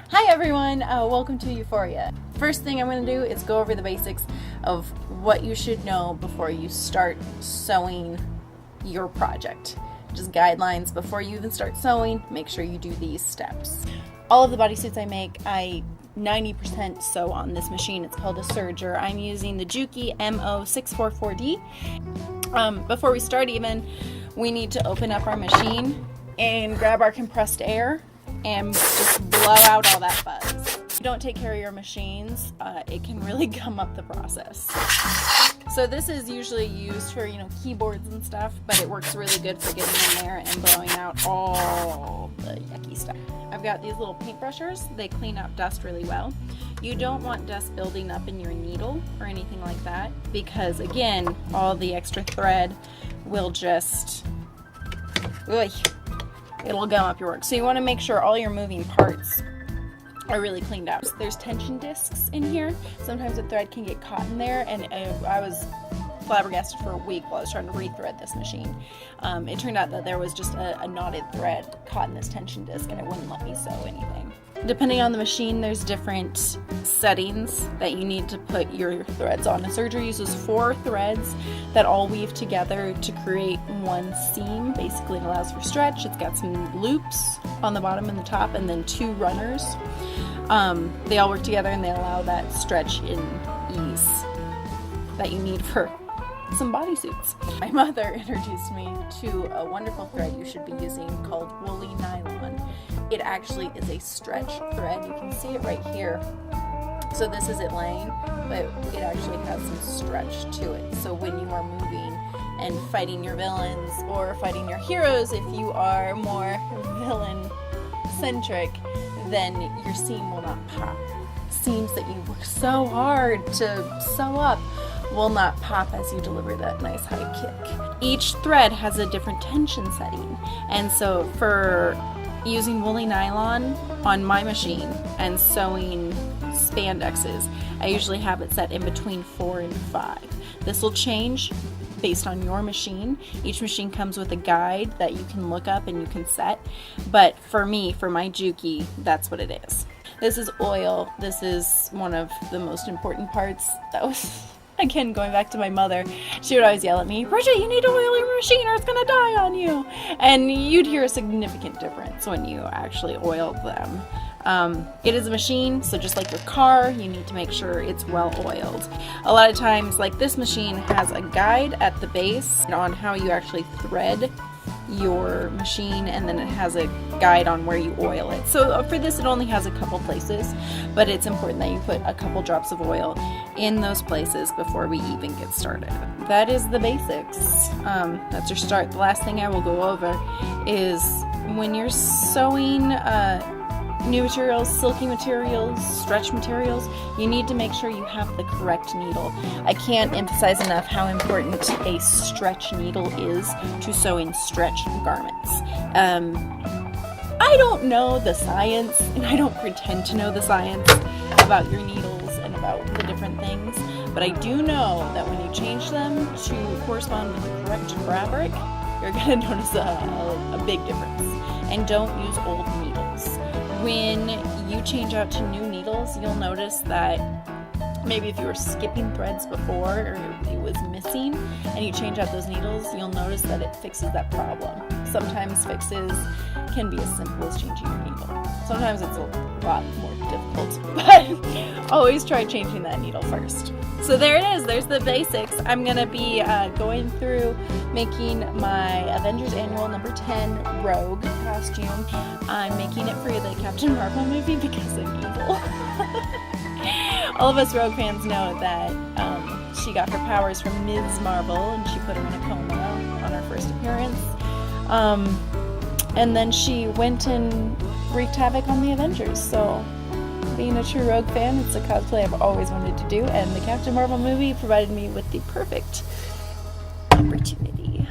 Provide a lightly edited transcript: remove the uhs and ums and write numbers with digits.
Hi everyone, welcome to Euphoria. First thing I'm going to do is go over the basics of what you should know before you start sewing your project. Just guidelines before you even start sewing, make sure you do these steps. All of the bodysuits I make, I 90% sew on this machine. It's called a serger. I'm using the Juki MO644D. Before we start even, we need to open up our machine and grab our compressed air and just blow out all that fuzz. If you don't take care of your machines, it can really gum up the process. So this is usually used for, keyboards and stuff, but it works really good for getting in there and blowing out all the yucky stuff. I've got these little paint brushers. They clean up dust really well. You don't want dust building up in your needle or anything like that because, again, all the extra thread will just... it'll gum up your work. So you want to make sure all your moving parts are really cleaned out. There's tension discs in here. Sometimes the thread can get caught in there, and I was flabbergasted for a week while I was trying to rethread this machine. It turned out that there was just a knotted thread caught in this tension disc, and it wouldn't let me sew anything. Depending on the machine, there's different settings that you need to put your threads on. A serger uses 4 threads that all weave together to create one seam. Basically, it allows for stretch. It's got some loops on the bottom and the top, and then 2 runners. They all work together and they allow that stretch in ease that you need for some bodysuits. My mother introduced me to a wonderful thread you should be using called woolly nylon. It actually is a stretch thread. You can see it right here. So this is it laying, but it actually has some stretch to it. So when you are moving and fighting your villains or fighting your heroes, if you are more villain-centric, then your seam will not pop. Seams that you work so hard to sew up will not pop as you deliver that nice high kick. Each thread has a different tension setting, and so for using woolly nylon on my machine and sewing spandexes, I usually have it set in between 4 and 5. This will change based on your machine. Each machine comes with a guide that you can look up and you can set, but for me, for my Juki, that's what it is. This is oil. This is one of the most important parts. That was, again, going back to my mother, she would always yell at me, "Bridget, you need to oil your machine or it's gonna die on you." And you'd hear a significant difference when you actually oiled them. It is a machine, so just like your car, you need to make sure it's well oiled. A lot of times, like this machine has a guide at the base on how you actually thread your machine, and then it has a guide on where you oil it. So for this, it only has a couple places, but it's important that you put a couple drops of oil in those places before we even get started. That is the basics. That's your start. The last thing I will go over is when you're sewing new materials, silky materials, stretch materials, you need to make sure you have the correct needle. I can't emphasize enough how important a stretch needle is to sewing stretch garments. I don't know the science, and I don't pretend to know the science about your needles and about the different things, but I do know that when you change them to correspond with the correct fabric, you're going to notice a big difference. And don't use old needles. When you change out to new needles, you'll notice that maybe if you were skipping threads before or it was missing and you change out those needles, you'll notice that it fixes that problem. Sometimes fixes can be as simple as changing your needle. Sometimes it's a lot more difficult, but always try changing that needle first. So there it is, there's the basics. I'm going to be going through making my Avengers Annual number 10 Rogue costume. I'm making it for the Captain Marvel movie because I'm evil. All of us Rogue fans know that she got her powers from Ms. Marvel, and she put her in a coma on her first appearance. And then she went and wreaked havoc on the Avengers, so being a true Rogue fan, it's a cosplay I've always wanted to do, and the Captain Marvel movie provided me with the perfect opportunity.